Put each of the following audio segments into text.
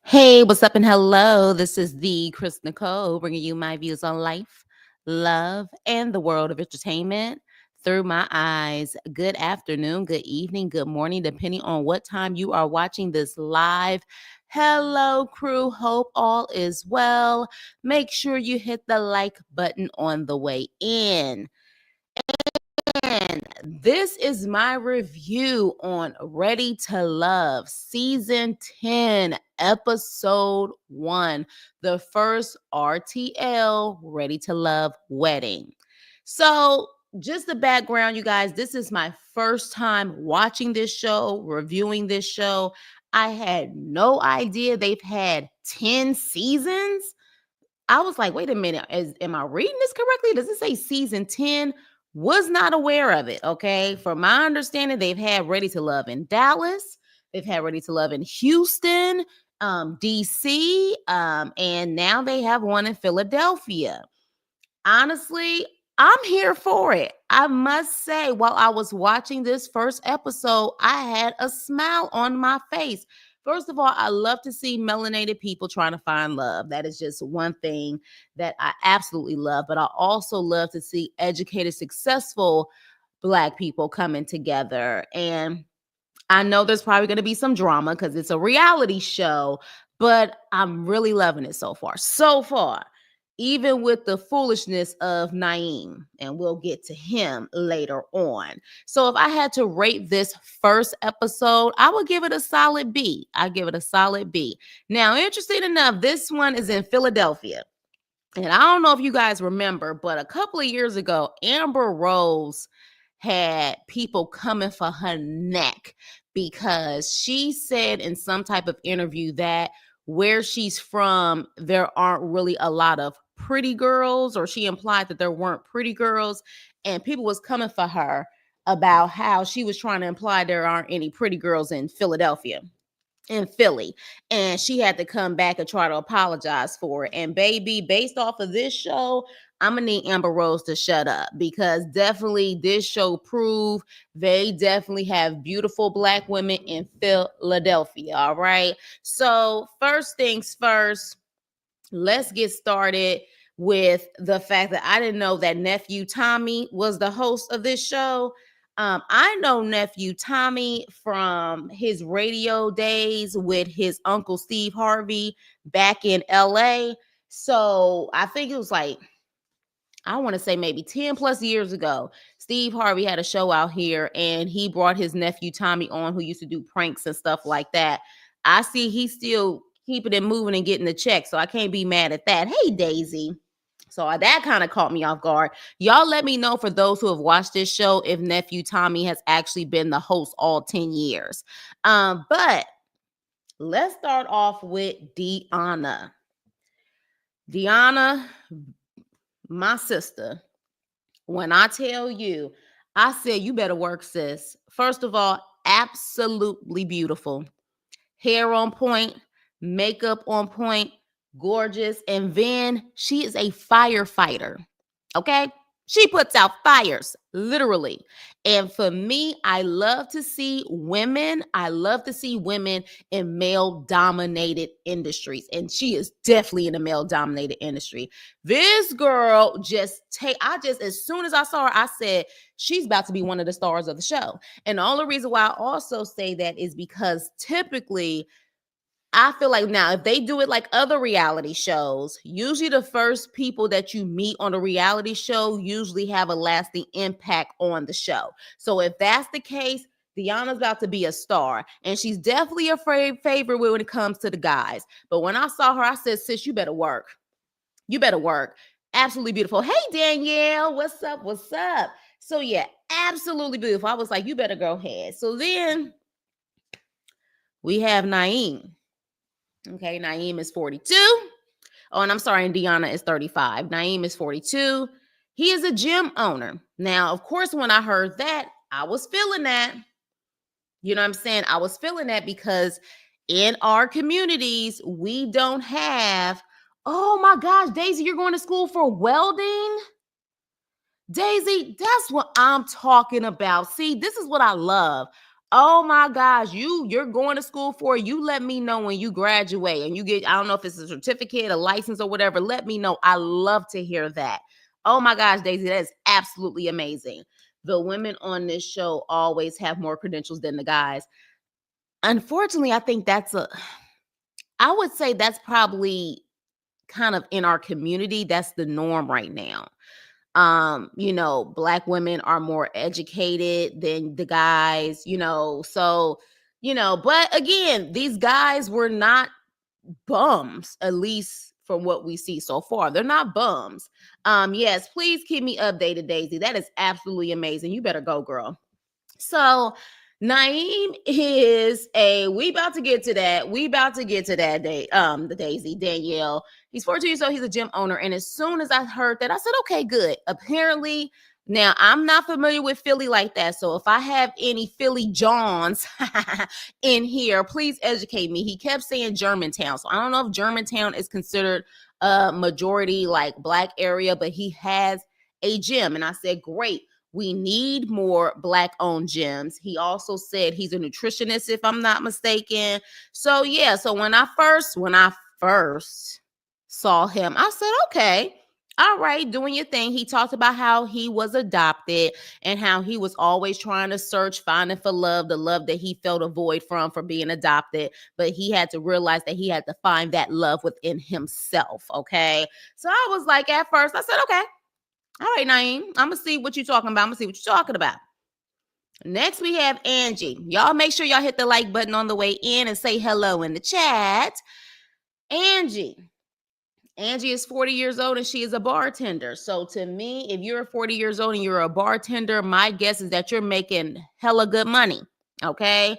Hey, what's up and hello? This is the Chris Nicole bringing you my views on life, love, and the world of entertainment through my eyes. Good afternoon, good evening, good morning, depending on what time you are watching this live. Hello, crew. Hope all is well. Make sure you hit the like button on the way in. And this is my review on Ready to Love, Season 10, Episode 1, the first RTL Ready to Love wedding. So, just the background, you guys, this is my first time watching this show, reviewing this show. I had no idea they've had 10 seasons. I was like, wait a minute, am I reading this correctly? Does it say season 10? Was not aware of it. Okay. From my understanding, they've had Ready to Love in Dallas, they've had Ready to Love in Houston, DC, and now they have one in Philadelphia. Honestly, I'm here for it. I must say, while I was watching this first episode, I had a smile on my face. First of all, I love to see melanated people trying to find love. That is just one thing that I absolutely love. But I also love to see educated, successful Black people coming together. And I know there's probably going to be some drama because it's a reality show, but I'm really loving it so far. So far, even with the foolishness of Naeem, and we'll get to him later on. So, if I had to rate this first episode, I would give it a solid B. I give it a solid B. Now, interesting enough, this one is in Philadelphia. And I don't know if you guys remember, but a couple of years ago, Amber Rose had people coming for her neck because she said in some type of interview that where she's from, there aren't really a lot of pretty girls, or she implied that there weren't pretty girls, and people was coming for her about how she was trying to imply there aren't any pretty girls in Philadelphia, in Philly, and she had to come back and try to apologize for it. And baby, based off of this show, I'm gonna need Amber Rose to shut up, because definitely this show proved they definitely have beautiful Black women in Philadelphia. All right. So first things first, let's get started with the fact that I didn't know that Nephew Tommy was the host of this show. I know Nephew Tommy from his radio days with his uncle Steve Harvey back in LA. So I think it was like, I want to say maybe 10 plus years ago, Steve Harvey had a show out here and he brought his nephew Tommy on, who used to do pranks and stuff like that. I see he's still keeping it moving and getting the check, so I can't be mad at that. Hey, Daisy. So that kind of caught me off guard. Y'all let me know, for those who have watched this show, if Nephew Tommy has actually been the host all 10 years. But let's start off with Deanna. Deanna, my sister. When I tell you, I said, you better work, sis. First of all, absolutely beautiful. Hair on point, makeup on point, gorgeous. And then she is a firefighter. Okay? She puts out fires, literally. And for me, I love to see women. I love to see women in male dominated industries. And she is definitely in a male dominated industry. This girl as soon as I saw her, I said, she's about to be one of the stars of the show. And the only reason why I also say that is because typically, I feel like now, if they do it like other reality shows, usually the first people that you meet on a reality show usually have a lasting impact on the show. So if that's the case, Deanna's about to be a star, and she's definitely a favorite when it comes to the guys. But when I saw her, I said, sis, you better work. You better work. Absolutely beautiful. Hey, Danielle, what's up? What's up? So yeah, absolutely beautiful. I was like, you better go ahead. So then we have Naeem. Okay, Naeem is 42. Oh, and I'm sorry, and Deanna is 35. Naeem is 42. He is a gym owner. Now, of course, when I heard that, I was feeling that. You know what I'm saying? I was feeling that because in our communities, we don't have, oh my gosh, Daisy, you're going to school for welding? Daisy, that's what I'm talking about. See, this is what I love. Oh my gosh, you're going to school for it. You let me know when you graduate and you get, I don't know if it's a certificate, a license, or whatever. Let me know. I love to hear that. Oh my gosh, Daisy, that is absolutely amazing. The women on this show always have more credentials than the guys. Unfortunately, I think I would say that's probably kind of in our community. That's the norm right now. Black women are more educated than the guys, so but again, these guys were not bums, at least from what we see so far. They're not bums. Yes, please keep me updated, Daisy. That is absolutely amazing. You better go, girl. So Naeem we about to get to that. We about to get to that day. The Daisy, Danielle. He's 14 years old. He's a gym owner. And as soon as I heard that, I said, okay, good. Apparently, now I'm not familiar with Philly like that. So if I have any Philly Johns in here, please educate me. He kept saying Germantown. So I don't know if Germantown is considered a majority like black area, but he has a gym. And I said, great. We need more black owned gyms. He also said he's a nutritionist, if I'm not mistaken. So yeah, so when I first saw him, I said, okay, all right, doing your thing. He talked about how he was adopted and how he was always trying to search, finding for love, the love that he felt a void from for being adopted. But he had to realize that he had to find that love within himself. Okay. So I was like, at first, I said, okay. All right, Naeem, I'm going to see what you're talking about. I'm going to see what you're talking about. Next, we have Angie. Y'all make sure y'all hit the like button on the way in and say hello in the chat. Angie is 40 years old and she is a bartender. So to me, if you're 40 years old and you're a bartender, my guess is that you're making hella good money. Okay.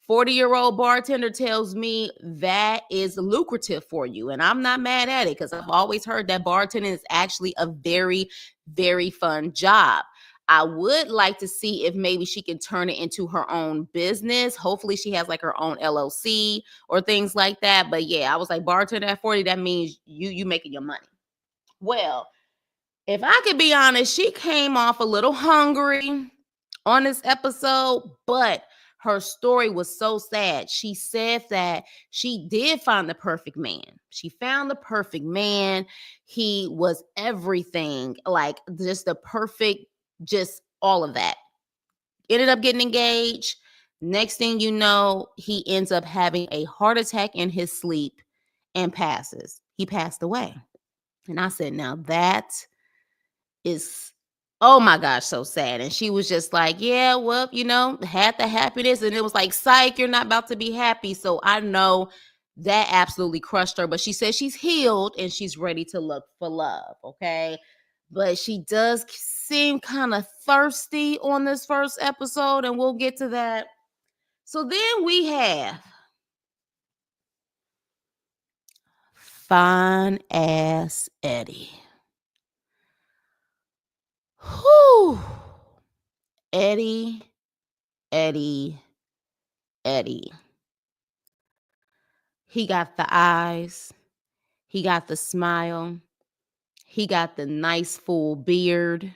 40-year-old bartender tells me that is lucrative for you. And I'm not mad at it because I've always heard that bartending is actually a very, very fun job. I would like to see if maybe she can turn it into her own business. Hopefully she has like her own LLC or things like that. But yeah, I was like, bartender at 40, that means you making your money. Well, if I could be honest, she came off a little hungry on this episode, but her story was so sad. She said that she did find the perfect man. She found the perfect man. He was everything, like just the perfect, just all of that. Ended up getting engaged. Next thing you know, he ends up having a heart attack in his sleep and passes. He passed away. And I said, now that is, oh my gosh, so sad. And she was just like, yeah, well, had the happiness. And it was like, psych, you're not about to be happy. So I know that absolutely crushed her. But she says she's healed and she's ready to look for love. Okay. But she does seem kind of thirsty on this first episode. And we'll get to that. So then we have fine ass Eddie. Whew. Eddie. He got the eyes. He got the smile. He got the nice full beard.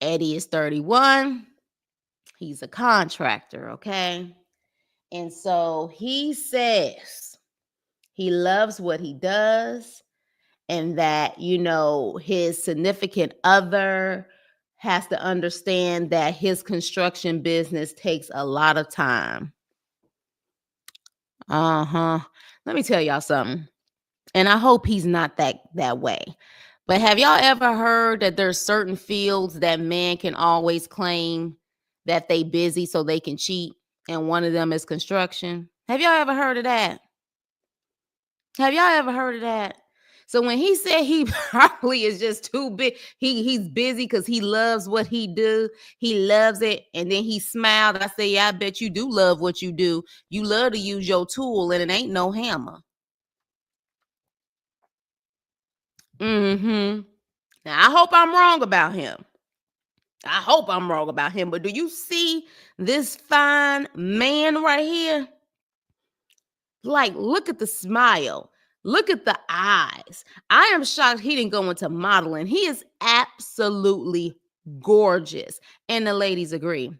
Eddie is 31. He's a contractor, okay? And so he says he loves what he does and that, his significant other has to understand that his construction business takes a lot of time. Let me tell y'all something. And I hope he's not that way. But have y'all ever heard that there's certain fields that men can always claim that they busy so they can cheat? And one of them is construction. Have y'all ever heard of that? So when he said he probably is just too big, he's busy because he loves what he do. He loves it. And then he smiled. I said, yeah, I bet you do love what you do. You love to use your tool and it ain't no hammer. Now, I hope I'm wrong about him. But do you see this fine man right here? Like, look at the smile. Look at the eyes. I am shocked he didn't go into modeling. He is absolutely gorgeous. And the ladies agree.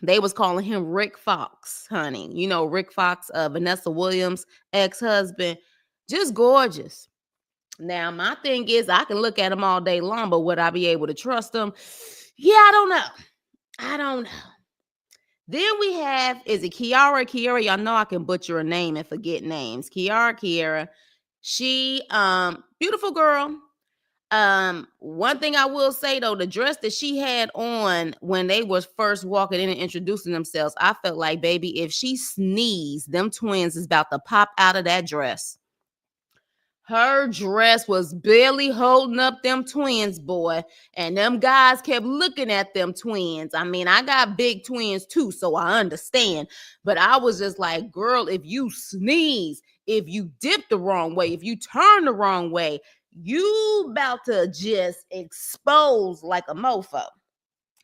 They was calling him Rick Fox, honey. You know, Rick Fox, Vanessa Williams' ex-husband. Just gorgeous. Now, my thing is, I can look at him all day long, but would I be able to trust him? Yeah, I don't know. I don't know. Then we have, is it Kiara? Kiara, y'all know I can butcher a name and forget names. Kiara. She, beautiful girl. One thing I will say though, the dress that she had on when they was first walking in and introducing themselves, I felt like, baby, if she sneezed, them twins is about to pop out of that dress. Her dress was barely holding up them twins, boy. And them guys kept looking at them twins. I mean, I got big twins too, so I understand. But I was just like, girl, if you sneeze, if you dip the wrong way, if you turn the wrong way, you about to just expose like a mofo.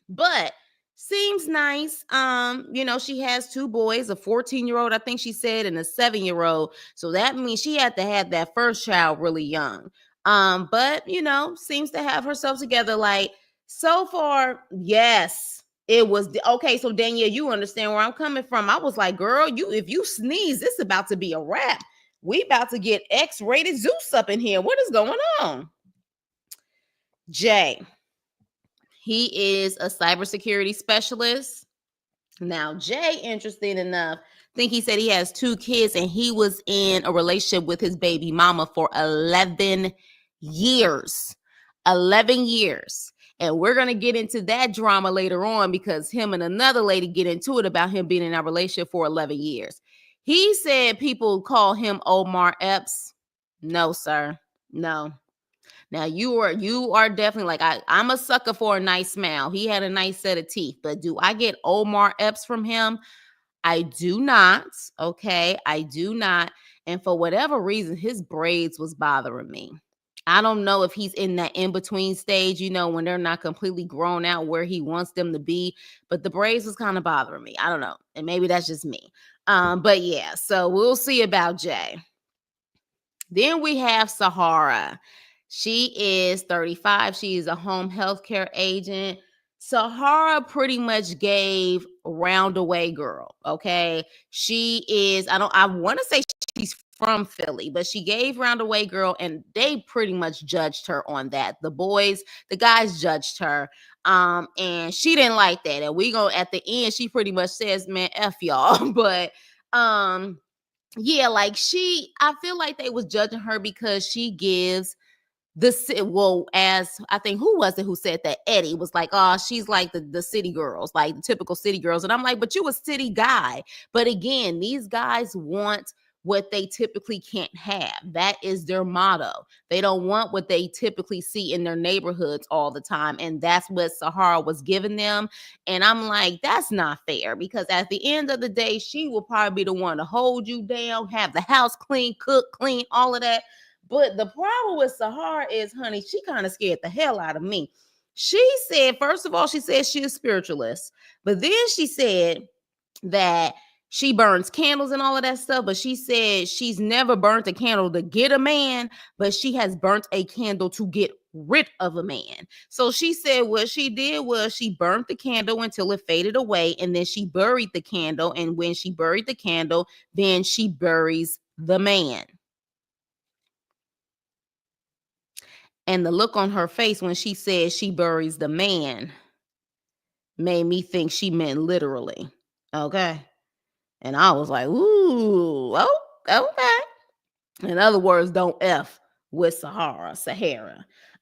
But seems nice. You know, she has two boys, a 14-year-old, I think she said, and a 7-year-old. So that means she had to have that first child really young. But you know, seems to have herself together. Like, so far, yes. It was okay. So Danielle, you understand where I'm coming from. I was like, girl, you if you sneeze, this about to be a wrap. We about to get X-rated Zeus up in here. What is going on? Jay. He is a cybersecurity specialist. Now, Jay, interesting enough, I think he said he has 2 kids and he was in a relationship with his baby mama for 11 years. 11 years. And we're going to get into that drama later on because him and another lady get into it about him being in a relationship for 11 years. He said people call him Omar Epps. No, sir. No. Now you are definitely like I'm a sucker for a nice smile. He had a nice set of teeth, but do I get Omar Epps from him? I do not. Okay, I do not. And for whatever reason, his braids was bothering me. I don't know if he's in that in between stage, you know, when they're not completely grown out where he wants them to be. But the braids was kind of bothering me. I don't know, and maybe that's just me. But yeah, so we'll see about Jay. Then we have Sahara. She is 35. She is a home healthcare agent. Sahara pretty much gave Roundaway Girl. Okay. She is, I want to say she's from Philly, but she gave Roundaway Girl and they pretty much judged her on that. The guys judged her. And she didn't like that. And we go at the end, she pretty much says, man, F y'all. But yeah, like I feel like they was judging her because she gives as I think, who was it who said that? Eddie was like, oh, she's like the city girls, like the typical city girls. And I'm like, but you a city guy. But again, these guys want what they typically can't have. That is their motto. They don't want what they typically see in their neighborhoods all the time. And that's what Sahara was giving them. And I'm like, that's not fair because at the end of the day, she will probably be the one to hold you down, have the house clean, cook, clean, all of that. But the problem with Sahara is, honey, she kind of scared the hell out of me. She said, first of all, she said she is spiritualist. But then she said that she burns candles and all of that stuff, but she said she's never burnt a candle to get a man, but she has burnt a candle to get rid of a man. So she said what she did was she burnt the candle until it faded away, and then she buried the candle. And when she buried the candle, then she buries the man. And the look on her face when she said she buries the man made me think she meant literally. Okay. And I was like, ooh, oh, okay. In other words, don't F with Sahara.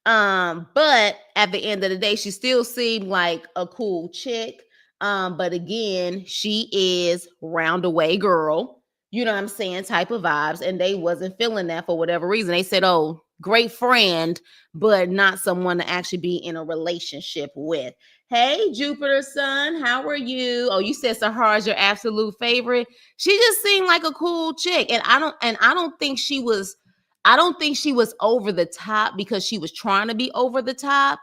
But at the end of the day, she still seemed like a cool chick. But again, she is Roundaway Girl, you know what I'm saying, type of vibes. And they wasn't feeling that for whatever reason. They said, oh, great friend, but not someone to actually be in a relationship with. Hey, Jupiter son, how are you? Oh, you said Sahara's your absolute favorite. She just seemed like a cool chick. And I don't think she was over the top because she was trying to be over the top.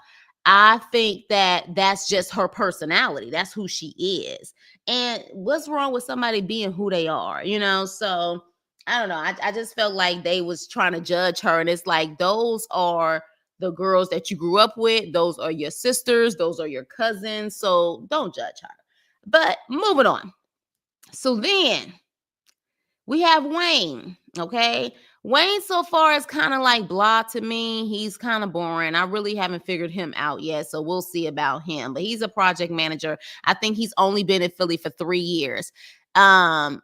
I think that that's just her personality. That's who she is. And what's wrong with somebody being who they are, you know? So I don't know. I just felt like they was trying to judge her. And it's like, those are the girls that you grew up with. Those are your sisters. Those are your cousins. So don't judge her. But moving on. So then we have Wayne. Okay. Wayne so far is kind of like blah to me. He's kind of boring. I really haven't figured him out yet. So we'll see about him. But he's a project manager. I think he's only been in Philly for 3 years.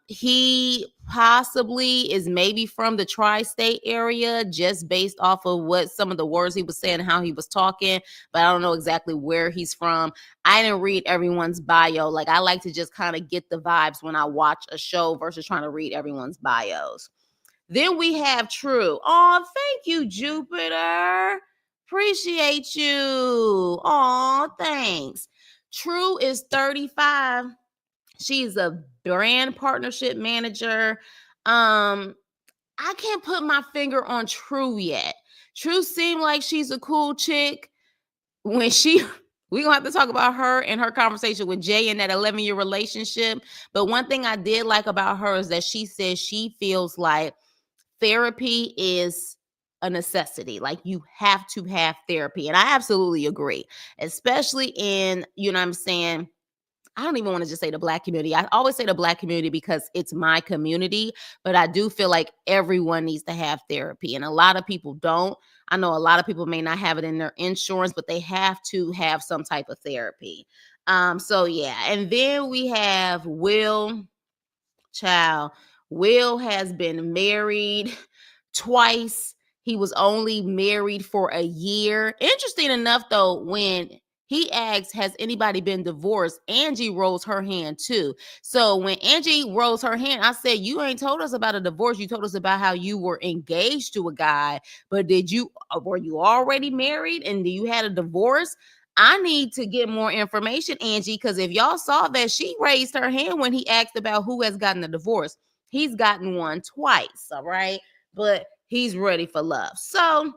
He possibly is maybe from the tri-state area, just based off of what some of the words he was saying, how he was talking, but I don't know exactly where he's from. I didn't read everyone's bio. Like, I like to just kind of get the vibes when I watch a show versus trying to read everyone's bios. Then we have True. Oh, thank you, Jupiter. Appreciate you. Oh, thanks. True is 35. She's a brand partnership manager. I can't put my finger on True yet. True seemed like she's a cool chick. When we're gonna have to talk about her and her conversation with Jay in that 11-year relationship. But one thing I did like about her is that she says she feels like therapy is a necessity. Like, you have to have therapy. And I absolutely agree, especially in, you know what I'm saying, I don't even want to just say the Black community. I always say the Black community because it's my community, but I do feel like everyone needs to have therapy. And a lot of people don't. I know a lot of people may not have it in their insurance, but they have to have some type of therapy. So yeah. And then we have Will. Child. Will has been married twice. He was only married for a year. Interesting enough, though, when he asks, has anybody been divorced? Angie rolls her hand too. So when Angie rolls her hand, I said, you ain't told us about a divorce. You told us about how you were engaged to a guy, but were you already married and you had a divorce? I need to get more information, Angie, because if y'all saw that, she raised her hand when he asked about who has gotten a divorce. He's gotten one twice, all right? But he's ready for love. So,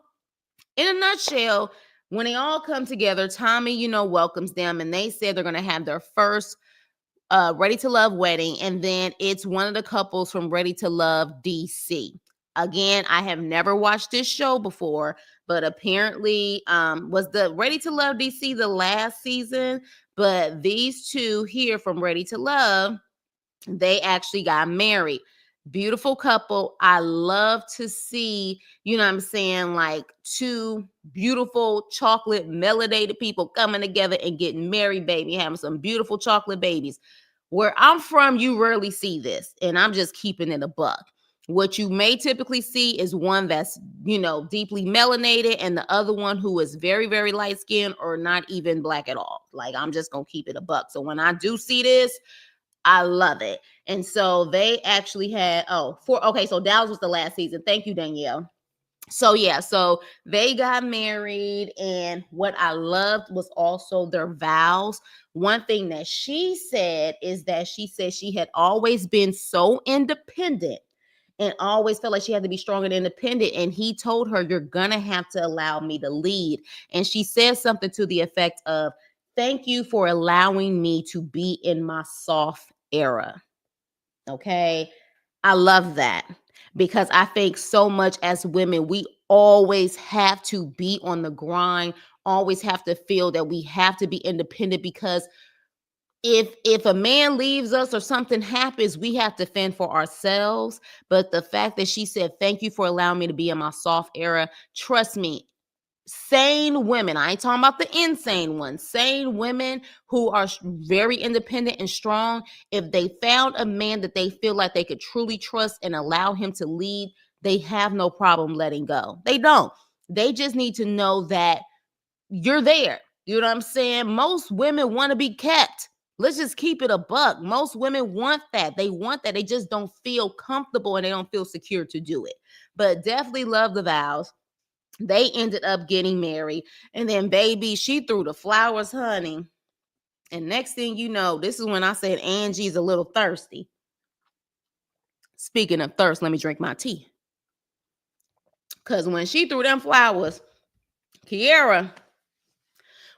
in a nutshell, when they all come together, Tommy, welcomes them, and they said they're going to have their first Ready to Love wedding, and then it's one of the couples from Ready to Love DC. Again, I have never watched this show before, but apparently was the Ready to Love DC the last season, but these two here from Ready to Love, they actually got married. Beautiful couple. I love to see, you know what I'm saying, like two beautiful chocolate melanated people coming together and getting married, baby, having some beautiful chocolate babies. Where I'm from, you rarely see this, and I'm just keeping it a buck. What you may typically see is one that's, deeply melanated, and the other one who is very, very light skinned or not even Black at all. Like, I'm just going to keep it a buck. So when I do see this, I love it. And so they actually had, so Dallas was the last season. Thank you, Danielle. So yeah, so they got married, and what I loved was also their vows. One thing that she said is that she said she had always been so independent and always felt like she had to be strong and independent. And he told her, you're gonna have to allow me to lead. And she said something to the effect of, thank you for allowing me to be in my soft era. Okay. I love that, because I think so much as women, we always have to be on the grind, always have to feel that we have to be independent, because if a man leaves us or something happens, we have to fend for ourselves. But the fact that she said, thank you for allowing me to be in my soft era, trust me, sane women, I ain't talking about the insane ones, sane women who are very independent and strong, if they found a man that they feel like they could truly trust and allow him to lead, they have no problem letting go. They don't. They just need to know that you're there. You know what I'm saying? Most women want to be kept. Let's just keep it a buck. Most women want that. They want that. They just don't feel comfortable and they don't feel secure to do it. But definitely love the vows. They ended up getting married. And then, baby, she threw the flowers, honey. And next thing you know, this is when I said Angie's a little thirsty. Speaking of thirst, let me drink my tea. Because when she threw them flowers, Kiera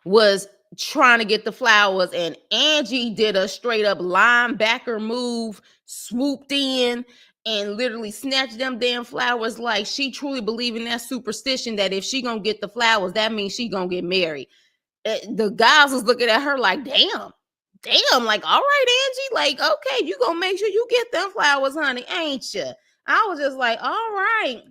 was trying to get the flowers, and Angie did a straight up linebacker move, swooped in, and literally snatched them damn flowers. Like, she truly believed in that superstition that if she gonna get the flowers, that means she gonna get married. The guys was looking at her like, damn, damn, like, all right, Angie, like, okay, you gonna make sure you get them flowers, honey, ain't you? I was just like, all right,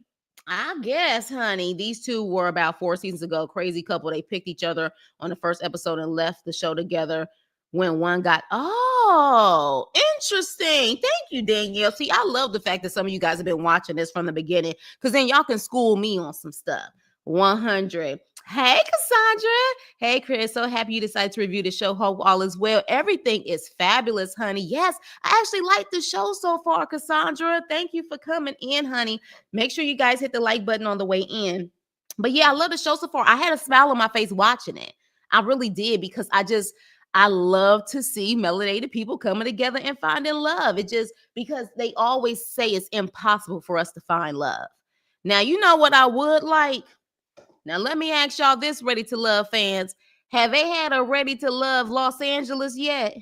I guess, honey. These two were about 4 seasons ago. Crazy couple. They picked each other on the first episode and left the show together when one got, oh, interesting. Thank you, Danielle. See, I love the fact that some of you guys have been watching this from the beginning because then y'all can school me on some stuff. 100. Hey, Cassandra. Hey, Chris. So happy you decided to review the show. Hope all is well. Everything is fabulous, honey. Yes, I actually like the show so far, Cassandra. Thank you for coming in, honey. Make sure you guys hit the like button on the way in. But yeah, I love the show so far. I had a smile on my face watching it. I really did because I love to see melanated people coming together and finding love. It just because they always say it's impossible for us to find love. Now, you know what I would like? Now, let me ask y'all this, Ready to Love fans. Have they had a Ready to Love Los Angeles yet?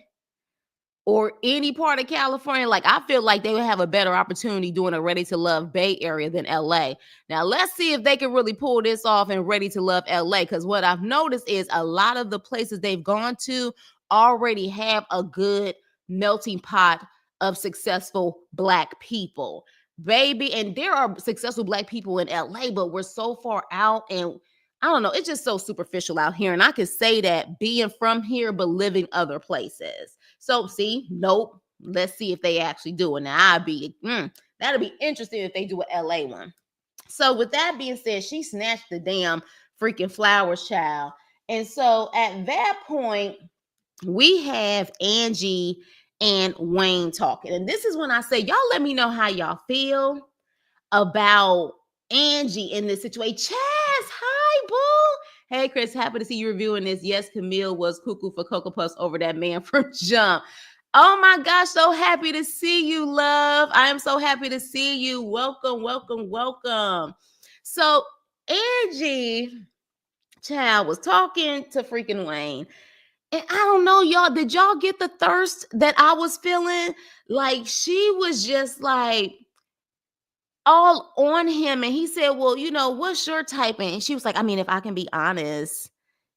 Or any part of California? Like, I feel like they would have a better opportunity doing a Ready to Love Bay Area than LA. Now, let's see if they can really pull this off in Ready to Love LA. Because what I've noticed is a lot of the places they've gone to already have a good melting pot of successful Black people. Baby, and there are successful Black people in LA, but we're so far out and I don't know, it's just so superficial out here. And I could say that being from here, but living other places. So see, nope. Let's see if they actually do it. Now that'll be interesting if they do an LA one. So with that being said, she snatched the damn freaking flowers, child. And so at that point, we have Angie and Wayne talking. And this is when I say, y'all let me know how y'all feel about Angie in this situation. Chaz, hi, boo. Hey, Chris, happy to see you reviewing this. Yes, Camille was cuckoo for Cocoa Puffs over that man from Jump. Oh my gosh, so happy to see you, love. I am so happy to see you. Welcome, welcome, welcome. So Angie, child, was talking to freaking Wayne. And I don't know, y'all. Did y'all get the thirst that I was feeling? Like, she was just like all on him. And he said, well, what's your type? And she was like, I mean, if I can be honest,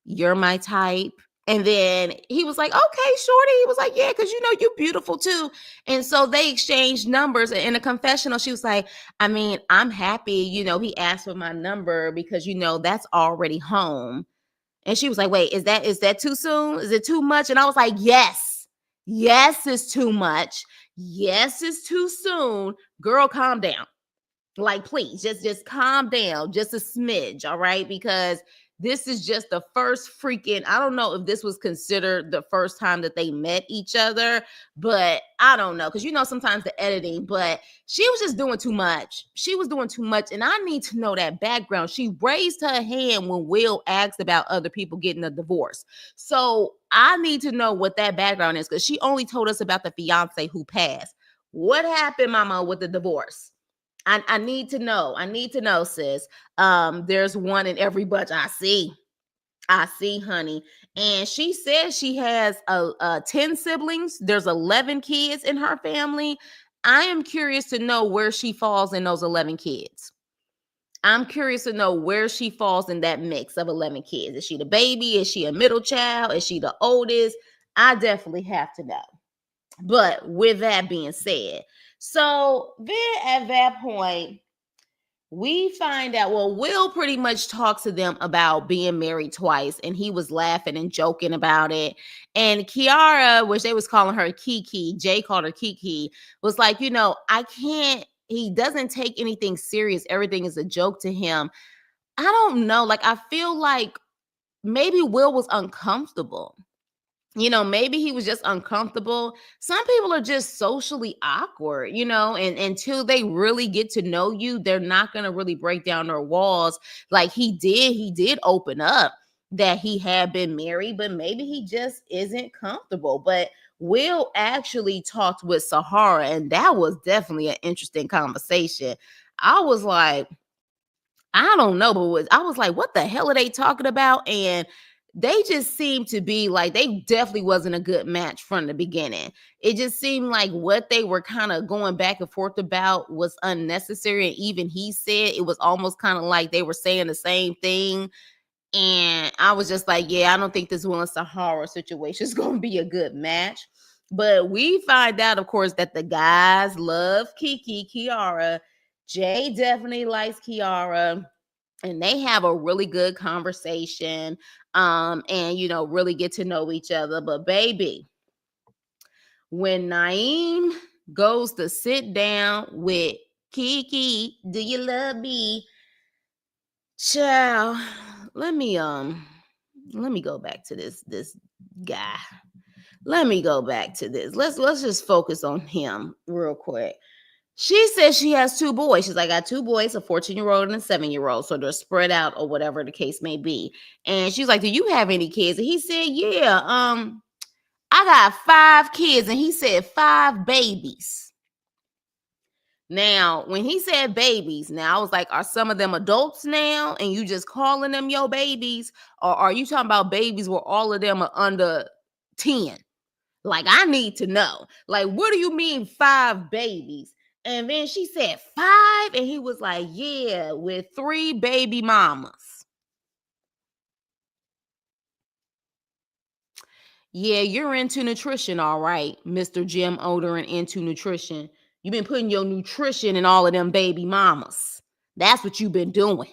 you're my type. And then he was like, okay, shorty. He was like, yeah, because you're beautiful too. And so they exchanged numbers. And in a confessional, she was like, I mean, I'm happy. He asked for my number because, that's already home. And she was like, wait, is that too soon? Is it too much? And I was like, yes. Yes, it's too much. Yes, it's too soon. Girl, calm down. Like, please, just calm down, just a smidge, all right? Because this is just the first freaking, I don't know if this was considered the first time that they met each other, but I don't know. Because sometimes the editing, but she was just doing too much. She was doing too much. And I need to know that background. She raised her hand when Will asked about other people getting a divorce. So I need to know what that background is, because she only told us about the fiance who passed. What happened, mama, with the divorce? I need to know. I need to know, sis. There's one in every bunch. I see, honey. And she says she has 10 siblings. There's 11 kids in her family. I am curious to know where she falls in those 11 kids. I'm curious to know where she falls in that mix of 11 kids. Is she the baby? Is she a middle child? Is she the oldest? I definitely have to know. But with that being said, so then at that point, we find out, well, Will pretty much talks to them about being married twice, and he was laughing and joking about it. And Kiara, which they was calling her Kiki, Jay called her Kiki, was like, I can't, he doesn't take anything serious. Everything is a joke to him. I don't know. Like, I feel like maybe Will was uncomfortable. Maybe he was just uncomfortable. Some people are just socially awkward, and until they really get to know you, they're not going to really break down their walls. Like he did open up that he had been married, but maybe he just isn't comfortable. But Will actually talked with Sahara, and that was definitely an interesting conversation. I was like, I don't know, but I was like, what the hell are they talking about? And they just seemed to be like, they definitely wasn't a good match from the beginning. It just seemed like what they were kind of going back and forth about was unnecessary. And even he said it was almost kind of like they were saying the same thing. And I was just like, yeah, I don't think this Will and Sahara situation is going to be a good match. But we find out, of course, that the guys love Kiki, Kiara. Jay definitely likes Kiara. And they have a really good conversation, and really get to know each other. But baby, when Naeem goes to sit down with Kiki, do you love me? Child, let me go back to this guy. Let me go back to this. Let's just focus on him real quick. She says she has two boys. She's like, I got two boys, a 14-year-old and a 7-year-old. So they're spread out or whatever the case may be. And she's like, do you have any kids? And he said, yeah, I got 5 kids. And he said 5 babies. Now, when he said babies, now I was like, are some of them adults now? And you just calling them your babies? Or are you talking about babies where all of them are under 10? Like, I need to know. Like, what do you mean 5 babies? And then she said 5, and he was like, yeah, with 3 baby mamas. Yeah, you're into nutrition, all right, Mr. Jim Oder and into nutrition. You've been putting your nutrition in all of them baby mamas. That's what you've been doing.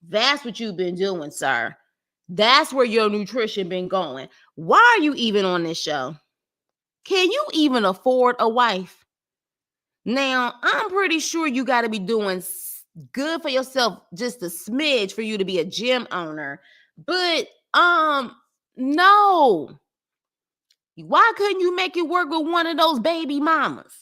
That's what you've been doing, sir. That's where your nutrition been going. Why are you even on this show? Can you even afford a wife? Now, I'm pretty sure you got to be doing good for yourself, just a smidge for you to be a gym owner. But no. Why couldn't you make it work with one of those baby mamas?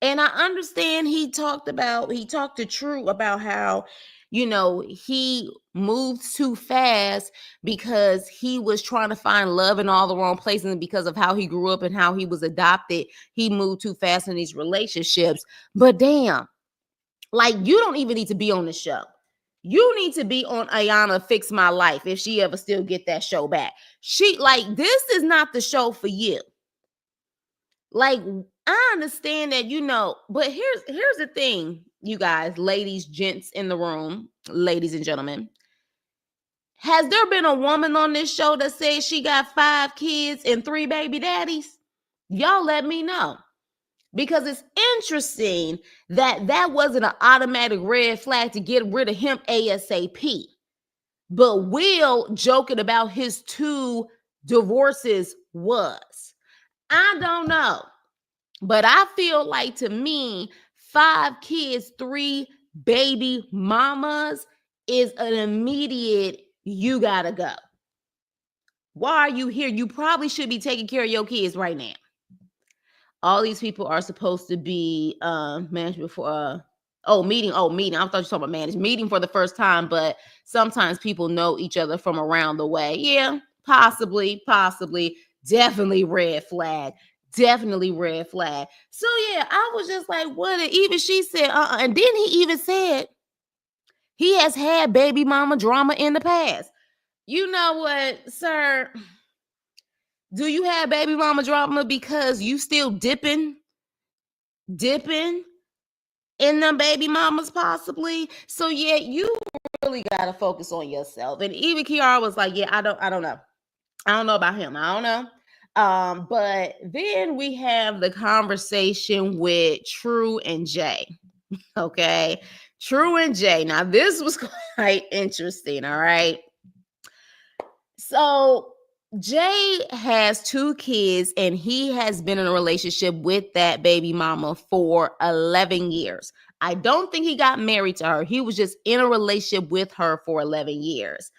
And I understand he talked to True about how, he moved too fast because he was trying to find love in all the wrong places, and because of how he grew up and how he was adopted, he moved too fast in these relationships. But damn, like, you don't even need to be on the show. You need to be on Ayana Fix My Life if she ever still get that show back. This is not the show for you. Like, I understand that, but here's the thing, you guys, ladies, gents in the room, ladies and gentlemen. Has there been a woman on this show that says she got 5 kids and 3 baby daddies? Y'all let me know. Because it's interesting that wasn't an automatic red flag to get rid of him ASAP. But Will joking about his 2 divorces was. I don't know. But I feel like, to me, 5 kids, 3 baby mamas is an immediate, you gotta go. Why are you here? You probably should be taking care of your kids right now. All these people are supposed to be management for meeting. I thought you were talking about management. Meeting for the first time, but sometimes people know each other from around the way. Yeah, possibly. Definitely red flag. Definitely red flag. So yeah, I was just like, what? Even she said, and then he even said he has had baby mama drama in the past. You know what, sir? Do you have baby mama drama because you still dipping in them baby mamas possibly? So yeah, you really gotta focus on yourself. And even Kiara was like, yeah, I don't know. I don't know about him. I don't know. But then we have the conversation with True and Jay. Okay. True and Jay. Now, this was quite interesting. All right. So Jay has 2 kids, and he has been in a relationship with that baby mama for 11 years. I don't think he got married to her. He was just in a relationship with her for 11 years.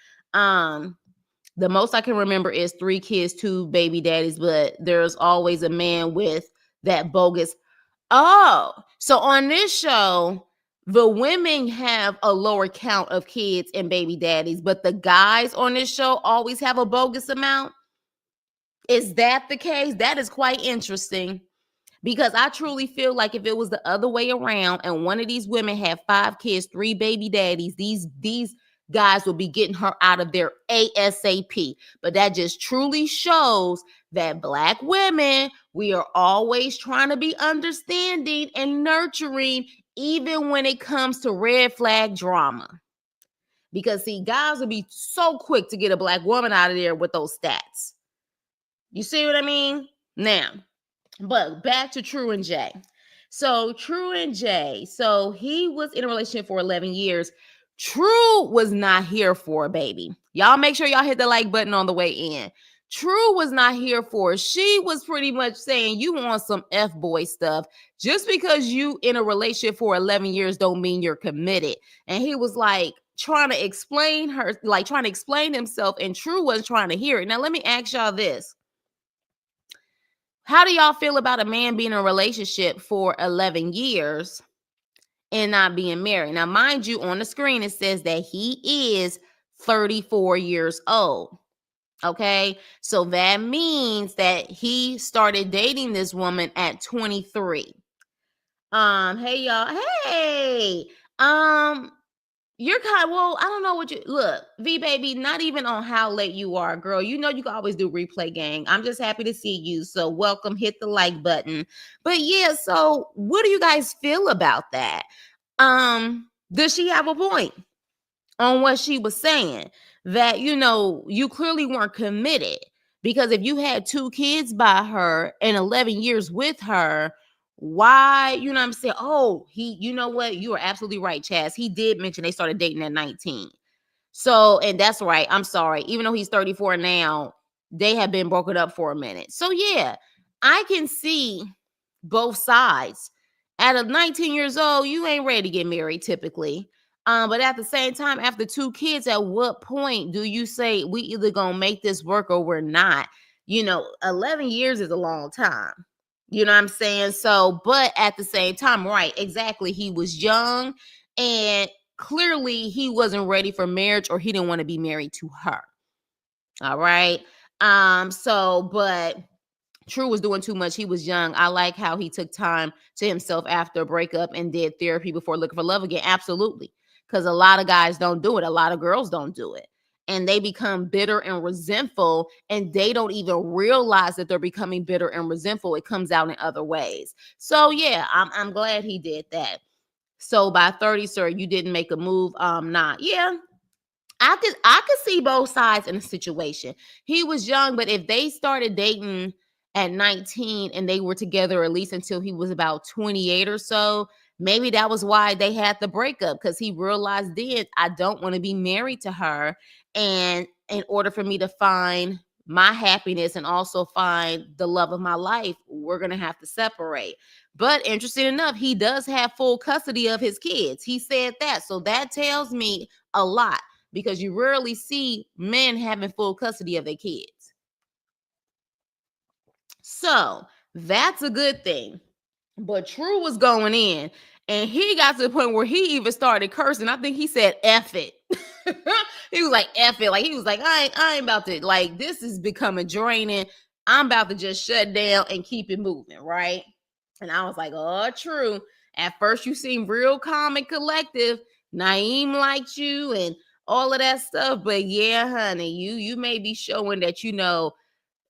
The most I can remember is 3 kids, 2 baby daddies, but there's always a man with that bogus. Oh, so on this show, the women have a lower count of kids and baby daddies, but the guys on this show always have a bogus amount. Is that the case? That is quite interesting, because I truly feel like if it was the other way around and one of these women had 5 kids, 3 baby daddies, these guys will be getting her out of there ASAP. But that just truly shows that Black women, we are always trying to be understanding and nurturing, even when it comes to red flag drama. Because see, guys would be so quick to get a black woman out of there with those stats. You see what I mean? Now, but back to True and Jay. So True and Jay, so he was in a relationship for 11 years. True was not here for a baby. Y'all make sure y'all hit the like button on the way in. True was not here for it. She was pretty much saying you want some F-boy stuff. Just because you in a relationship for 11 years don't mean you're committed. And he was like trying to explain himself, and True was trying to hear it. Now let me ask y'all this. How do y'all feel about a man being in a relationship for 11 years and not being married? Now, mind you, on the screen, it says that he is 34 years old. Okay. So that means that he started dating this woman at 23. Hey y'all. Hey. You're I don't know what you look, V baby, not even on how late you are, girl. You know you can always do replay gang. I'm just happy to see you. So welcome, hit the like button. But yeah, so what do you guys feel about that? Does she have a point on what she was saying? That you clearly weren't committed, because if you had 2 kids by her and 11 years with her, why, what I'm saying? Oh, you know what? You are absolutely right, Chaz. He did mention they started dating at 19. So, and that's right. I'm sorry. Even though he's 34 now, they have been broken up for a minute. So yeah, I can see both sides. At 19 years old, you ain't ready to get married typically. But at the same time, after 2 kids, at what point do you say we either gonna make this work or we're not? 11 years is a long time. You know what I'm saying? So, but at the same time, right, exactly. He was young, and clearly he wasn't ready for marriage, or he didn't want to be married to her. All right. But True was doing too much. He was young. I like how he took time to himself after a breakup and did therapy before looking for love again. Absolutely. Because a lot of guys don't do it. A lot of girls don't do it. And they become bitter and resentful, and they don't even realize that they're becoming bitter and resentful. It comes out in other ways. So yeah, I'm glad he did that. So by 30, sir, you didn't make a move. Not. Yeah, I could see both sides in the situation. He was young, but if they started dating at 19 and they were together at least until he was about 28 or so, maybe that was why they had the breakup, because he realized then I don't want to be married to her. And in order for me to find my happiness and also find the love of my life, we're going to have to separate. But interesting enough, he does have full custody of his kids. He said that. So that tells me a lot, because you rarely see men having full custody of their kids. So that's a good thing. But True was going in, and he got to the point where he even started cursing. I think he said F it. He was like F it. Like he was like, I ain't about to, like, this is becoming draining. I'm about to just shut down and keep it moving, right? And I was like, oh, True. At first you seem real calm and collective. Naeem liked you and all of that stuff. But yeah, honey, you may be showing that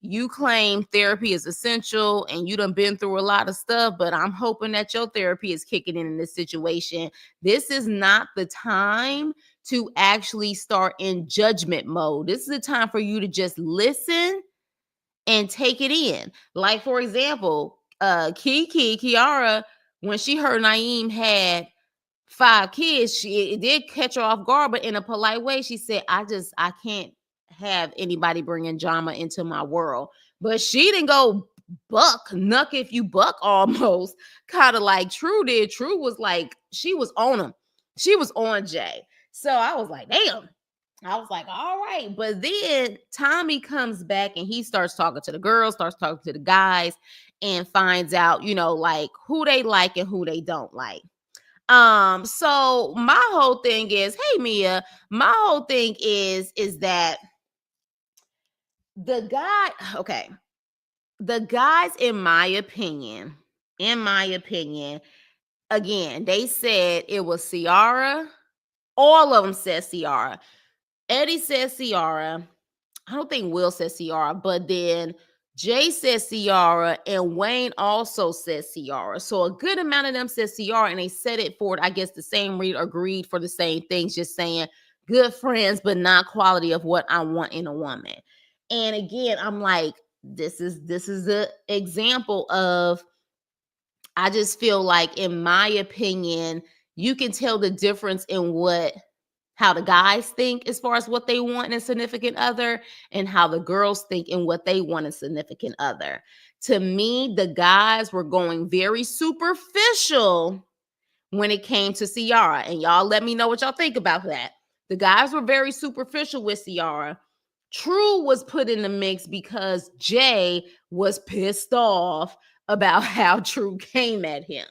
you claim therapy is essential and you done been through a lot of stuff, but I'm hoping that your therapy is kicking in this situation. This is not the time to actually start in judgment mode. This is the time for you to just listen and take it in. Like, for example, Kiara, when she heard Naeem had 5 kids, it did catch her off guard, but in a polite way, she said, I can't have anybody bringing drama into my world. But she didn't go nuck if you buck almost, kind of like True did. True was like, she was on him. She was on Jay. So I was like, damn. I was like, all right. But then Tommy comes back and he starts talking to the girls, starts talking to the guys, and finds out, like who they like and who they don't like. So my whole thing is, hey Mia, my whole thing is that the guys, in my opinion, again, they said it was Ciara. All of them said Ciara. Eddie said Ciara. I don't think Will said Ciara, but then Jay said Ciara, and Wayne also said Ciara. So a good amount of them said Ciara, and they said it for, I guess, the same read, agreed for the same things, just saying good friends, but not quality of what I want in a woman. And again, I'm like, this is the example of, I just feel like, in my opinion, you can tell the difference in how the guys think as far as what they want in a significant other, and how the girls think and what they want in a significant other. To me, the guys were going very superficial when it came to Ciara. And y'all let me know what y'all think about that. The guys were very superficial with Ciara. True was put in the mix because Jay was pissed off about how True came at him.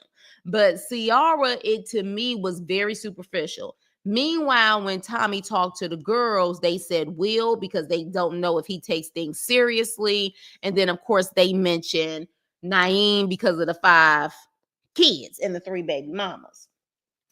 But Ciara, it to me was very superficial. Meanwhile, when Tommy talked to the girls, they said Will, because they don't know if he takes things seriously. And then, of course, they mentioned Naeem because of the 5 kids and the 3 baby mamas.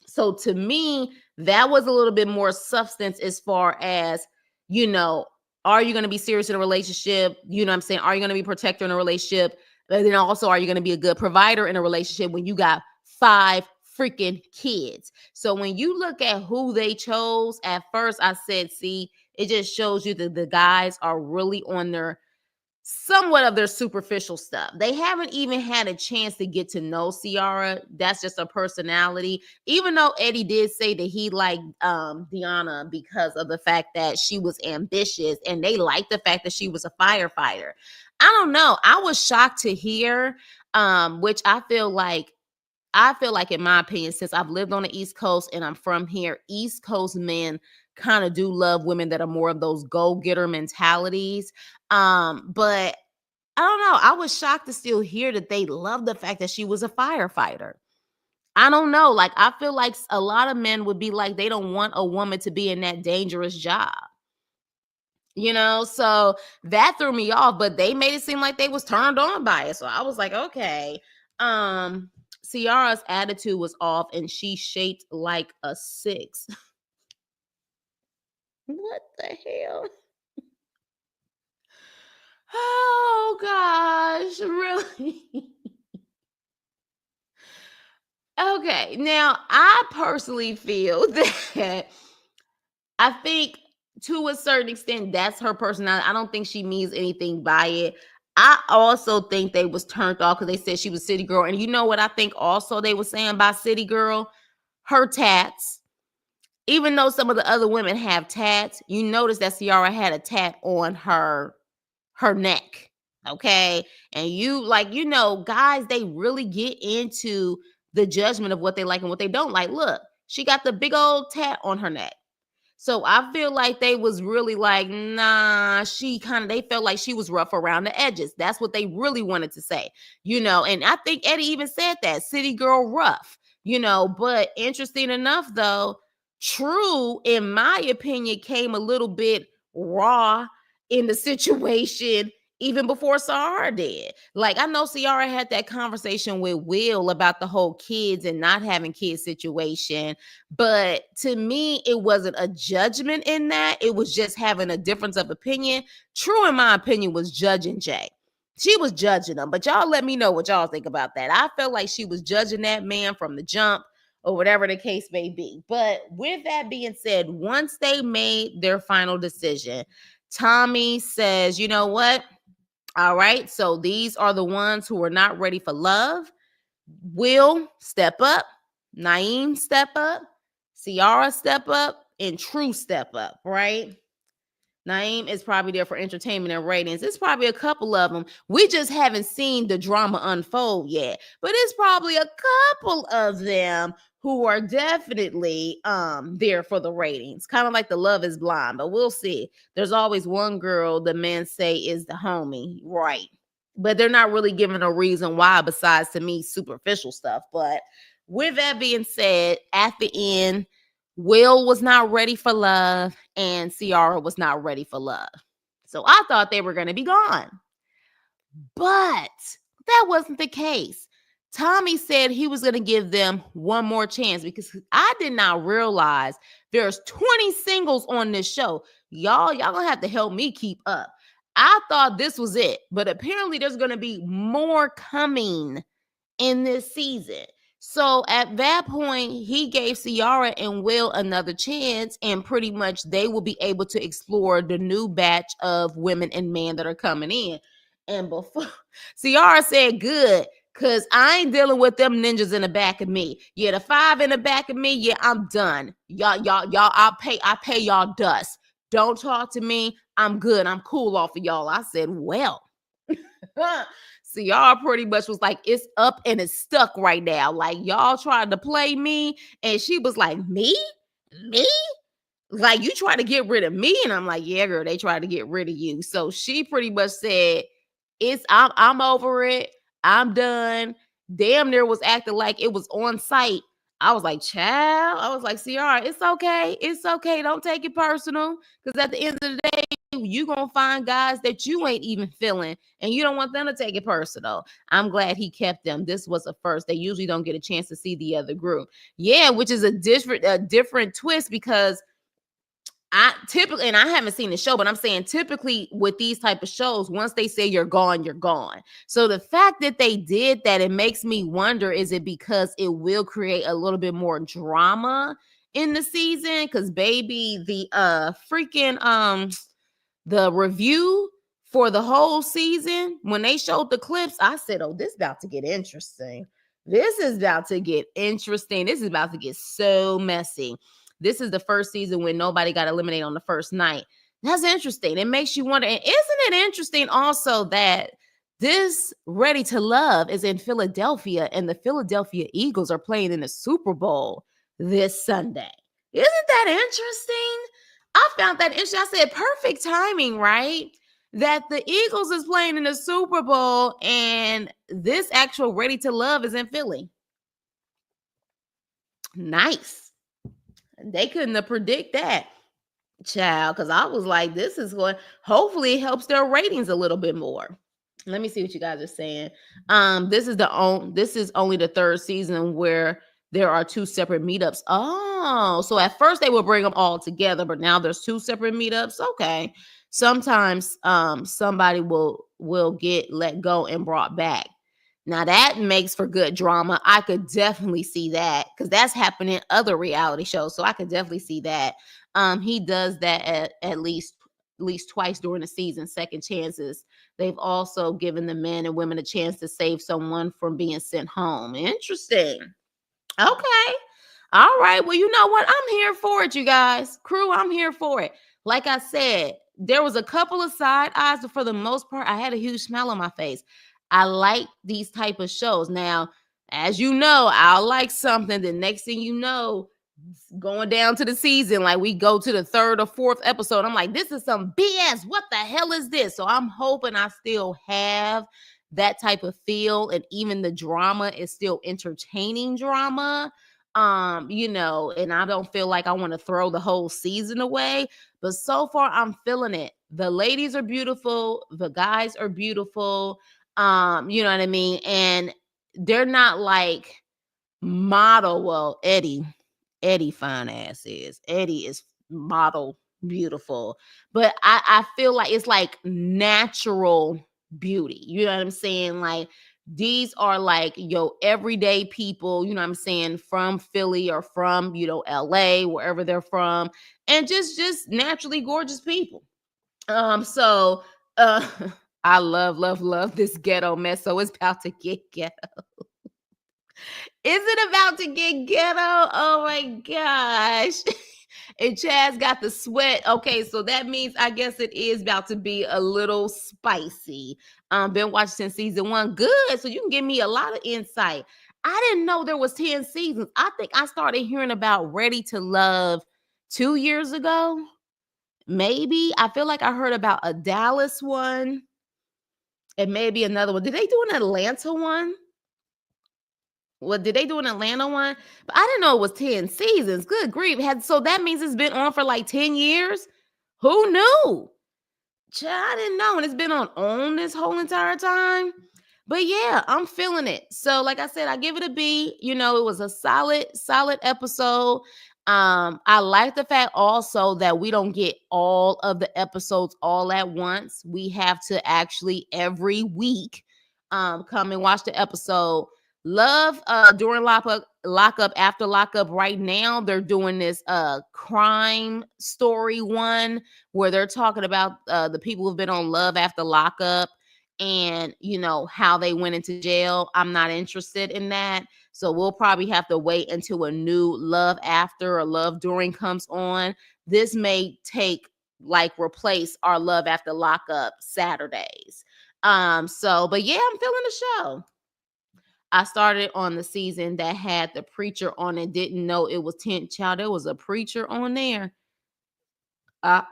So to me, that was a little bit more substance as far as, you know, are you going to be serious in a relationship? You know what I'm saying? Are you going to be a protector in a relationship? And then also, are you going to be a good provider in a relationship when you got 5 freaking kids? So when you look at who they chose, at first I said, see, it just shows you that the guys are really on their somewhat of their superficial stuff. They haven't even had a chance to get to know Ciara. That's just a personality. Even though Eddie did say that he liked Deanna because of the fact that she was ambitious, and they liked the fact that she was a firefighter. I don't know. I was shocked to hear, which I feel like, in my opinion, since I've lived on the East Coast and I'm from here, East Coast men kind of do love women that are more of those go-getter mentalities. But I don't know. I was shocked to still hear that they love the fact that she was a firefighter. I don't know. Like, I feel like a lot of men would be like, they don't want a woman to be in that dangerous job. So that threw me off, but they made it seem like they was turned on by it. So I was like, okay. Ciara's attitude was off, and she shaped like a 6. What the hell? Oh gosh, really? Okay, now I personally feel that I think, to a certain extent, that's her personality. I don't think she means anything by it. I also think they was turned off because they said she was City Girl. And you know what I think also they were saying by City Girl? Her tats. Even though some of the other women have tats, you notice that Ciara had a tat on her neck. Okay. And guys, they really get into the judgment of what they like and what they don't like. Look, she got the big old tat on her neck. So I feel like they was really like, nah, they felt like she was rough around the edges. That's what they really wanted to say, and I think Eddie even said that, city girl rough, but interesting enough though, True, in my opinion, came a little bit raw in the situation even before Ciara did. Like, I know Ciara had that conversation with Will about the whole kids and not having kids situation. But to me, it wasn't a judgment in that. It was just having a difference of opinion. True, in my opinion, was judging Jay. She was judging him. But y'all let me know what y'all think about that. I felt like she was judging that man from the jump, or whatever the case may be. But with that being said, once they made their final decision, Tommy says, you know what? All right, so these are the ones who are not ready for love. Will, step up. Naeem, step up. Ciara, step up. And True, step up, right? Naeem is probably there for entertainment and ratings. It's probably a couple of them. We just haven't seen the drama unfold yet. But it's probably a couple of them who are definitely there for the ratings. Kind of like the Love is Blind, but we'll see. There's always one girl the men say is the homie, right? But they're not really giving a reason why, besides, to me, superficial stuff. But with that being said, at the end, Will was not ready for love, and Ciara was not ready for love. So I thought they were going to be gone. But that wasn't the case. Tommy said he was going to give them one more chance, because I did not realize there's 20 singles on this show. Y'all going to have to help me keep up. I thought this was it, but apparently there's going to be more coming in this season. So at that point, he gave Ciara and Will another chance, and pretty much they will be able to explore the new batch of women and men that are coming in. And before Ciara said, "Good, cause I ain't dealing with them ninjas in the back of me. Yeah, the 5 in the back of me. Yeah, I'm done. Y'all. I pay y'all dust. Don't talk to me. I'm good. I'm cool off of y'all." I said, "Well." So y'all pretty much was like, it's up and it's stuck right now. Like y'all tried to play me, and she was like, "Me? Me? Like you try to get rid of me?" And I'm like, "Yeah, girl, they tried to get rid of you." So she pretty much said, I'm over it. I'm done. Damn near was acting like it was on site. I was like, "Child," I was like, "Ciara, it's okay. It's okay. Don't take it personal. Because at the end of the day, you gonna find guys that you ain't even feeling, and you don't want them to take it personal." I'm glad he kept them. This was a first. They usually don't get a chance to see the other group. Yeah, which is a different twist, because I typically, and I haven't seen the show, but I'm saying typically with these type of shows, once they say you're gone, you're gone. So the fact that they did that, it makes me wonder, is it because it will create a little bit more drama in the season? Because baby, the freaking the review for the whole season, when they showed the clips, I said, "Oh, this is about to get interesting. This is about to get interesting. This is about to get so messy." This is the first season when nobody got eliminated on the first night. That's interesting. It makes you wonder. And isn't it interesting also that this Ready to Love is in Philadelphia, and the Philadelphia Eagles are playing in the Super Bowl this Sunday? Isn't that interesting? I found that interesting. I said, perfect timing, right? That the Eagles is playing in the Super Bowl, and this actual Ready to Love is in Philly. Nice. They couldn't have predict that, child, because I was like, this is going, hopefully it helps their ratings a little bit more. Let me see what you guys are saying. This is only the third season where there are two separate meetups. Oh, so at first they would bring them all together, but now there's two separate meetups. Okay. Sometimes somebody will get let go and brought back. Now that makes for good drama. I could definitely see that, because that's happening in other reality shows. So I could definitely see that. He does that at least twice during the season, second chances. They've also given the men and women a chance to save someone from being sent home. Interesting. Okay. All right. Well, you know what? I'm here for it, you guys. Crew, I'm here for it. Like I said, there was a couple of side eyes, but for the most part, I had a huge smile on my face. I like these type of shows. Now, as you know, I'll like something. The next thing you know, going down to the season, like we go to the third or fourth episode, I'm like, this is some BS. What the hell is this? So I'm hoping I still have that type of feel, and even the drama is still entertaining drama. And I don't feel like I want to throw the whole season away, but so far I'm feeling it. The ladies are beautiful, the guys are beautiful. You know what I mean? And they're not like model. Well, Eddie fine ass is. Eddie is model beautiful. But I feel like it's like natural beauty. You know what I'm saying? Like these are like everyday people, you know what I'm saying, from Philly or from, LA, wherever they're from, and just naturally gorgeous people. So uh I love this ghetto mess. So it's about to get ghetto. Is it about to get ghetto? Oh my gosh. And Chaz got the sweat. Okay, so that means I guess it is about to be a little spicy. Been watching since season 1. Good. So you can give me a lot of insight. I didn't know there was 10 seasons. I think I started hearing about Ready to Love 2 years ago. Maybe. I feel like I heard about a Dallas one and maybe another one. Did they do an Atlanta one? Well, did they do an Atlanta one? But I didn't know it was 10 seasons. Good grief. So that means it's been on for like 10 years? Who knew? Child, I didn't know. And it's been on this whole entire time. But yeah, I'm feeling it. So, like I said, I give it a B. It was a solid episode. I like the fact also that we don't get all of the episodes all at once. We have to actually every week come and watch the episode. Love during lockup after lockup right now they're doing this crime story one where they're talking about the people who've been on Love after lockup and how they went into jail. I'm not interested in that. So we'll probably have to wait until a new Love After or Love During comes on. This may take replace our Love After Lockup Saturdays. But yeah, I'm feeling the show. I started on the season that had the preacher on it. Didn't know it was 10th Child. There was a preacher on there. Uh,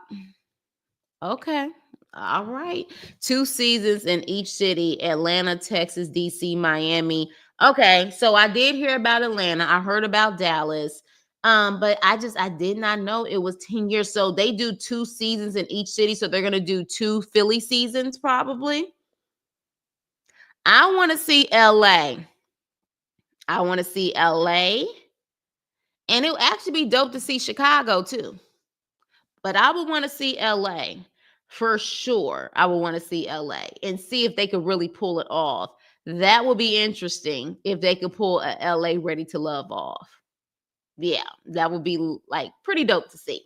okay. All right. 2 seasons in each city: Atlanta, Texas, DC, Miami. Okay. So I did hear about Atlanta. I heard about Dallas. But I did not know it was 10 years. So they do 2 seasons in each city. So they're gonna do 2 Philly seasons, probably. I want to see LA. I want to see LA. And it would actually be dope to see Chicago too. But I would want to see LA for sure. I would want to see LA and see if they could really pull it off. That would be interesting if they could pull a LA Ready to Love off. Yeah, that would be pretty dope to see.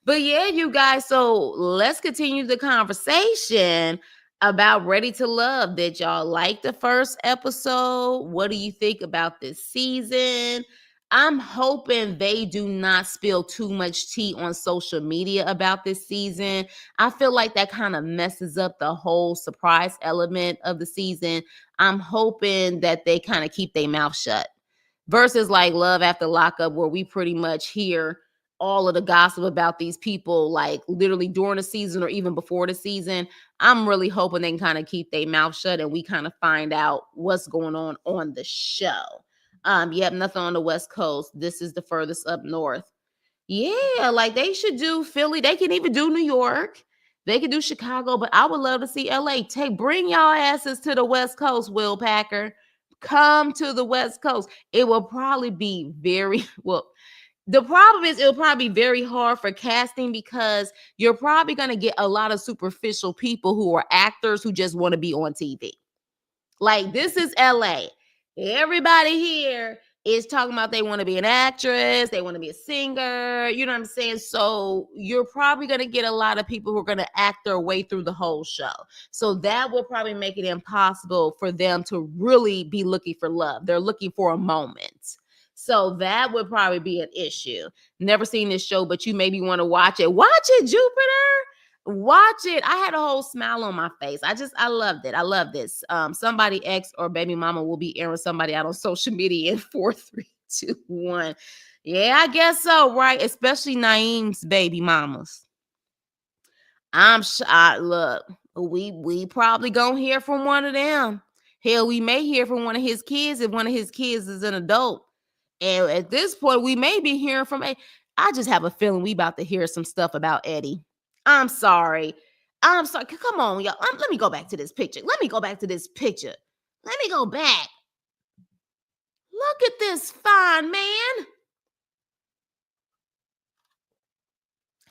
But yeah, you guys, so let's continue the conversation about Ready to Love. Did y'all like the first episode? What do you think about this season? I'm hoping they do not spill too much tea on social media about this season. I feel like that kind of messes up the whole surprise element of the season. I'm hoping that they kind of keep their mouth shut versus Love After Lockup, where we pretty much hear all of the gossip about these people, literally during the season or even before the season. I'm really hoping they can kind of keep their mouth shut and we kind of find out what's going on the show. Yep, nothing on the West Coast. This is the furthest up north. Yeah, they should do Philly. They can even do New York. They can do Chicago, but I would love to see LA. Bring y'all asses to the West Coast, Will Packer. Come to the West Coast. It will probably be very well. The problem is it'll probably be very hard for casting because you're probably going to get a lot of superficial people who are actors who just want to be on TV. This is LA. Everybody here is talking about they want to be an actress, they want to be a singer, you know what I'm saying? So you're probably going to get a lot of people who are going to act their way through the whole show. So that will probably make it impossible for them to really be looking for love. They're looking for a moment. So that would probably be an issue. Never seen this show, but you maybe want to watch it. Watch it, Jupiter. Watch it. I had a whole smile on my face. I loved it. I love this. Somebody X or baby mama will be airing somebody out on social media in 4, 3, 2, 1. Yeah, I guess so, right? Especially Naeem's baby mamas. Look, we probably gonna hear from one of them. Hell, we may hear from one of his kids if one of his kids is an adult. And at this point, we may be hearing from I just have a feeling we about to hear some stuff about Eddie. I'm sorry. I'm sorry. Come on, y'all. Let me go back to this picture. Let me go back to this picture. Let me go back. Look at this fine man.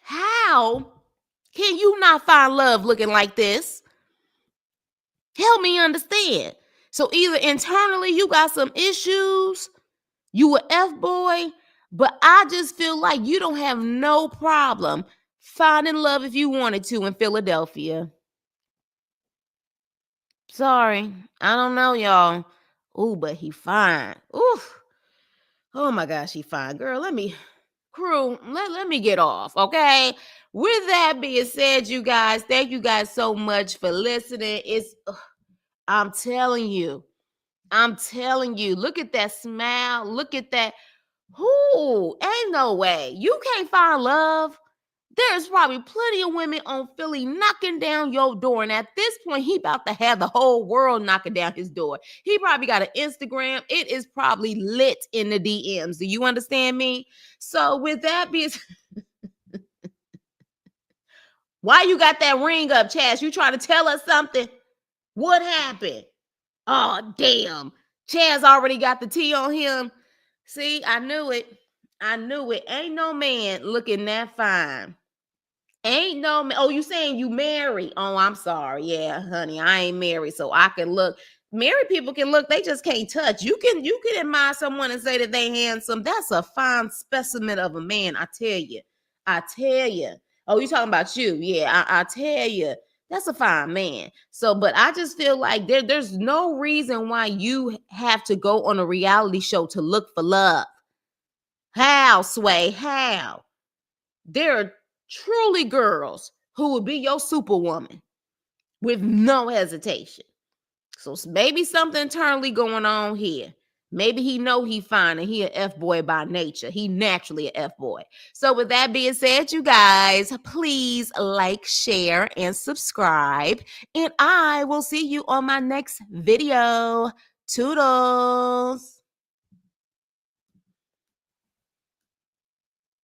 How can you not find love looking like this? Help me understand. So either internally you got some issues, you a F-boy, but I just feel like you don't have no problem finding love if you wanted to in Philadelphia. Sorry. I don't know, y'all. Ooh, but he fine. Ooh. Oh my gosh, he fine. Girl, let me get off, okay? With that being said, you guys, thank you guys so much for listening. I'm telling you. Look at that smile. Look at that. Who? Ain't no way. You can't find love. There's probably plenty of women on Philly knocking down your door. And at this point, he about to have the whole world knocking down his door. He probably got an Instagram. It is probably lit in the DMs. Do you understand me? So with that being why you got that ring up, Chaz? You trying to tell us something? What happened? Oh, damn. Chaz already got the tea on him. See, I knew it. Ain't no man looking that fine. Ain't no, oh, you saying you married? Oh, I'm sorry. Yeah, honey, I ain't married, so I can look. married people can look, they just can't touch. You can admire someone and say that they handsome. That's a fine specimen of a man. I tell you. I tell you. Oh, you talking about you? Yeah, I tell you. That's a fine man. So, but I just feel like there's no reason why you have to go on a reality show to look for love. How, Sway? How? There are truly girls who will be your superwoman with no hesitation. So maybe something internally going on here. Maybe he know he fine and he a F boy by nature. He naturally a F boy. So with that being said, you guys, please like, share, and subscribe. And I will see you on my next video. Toodles.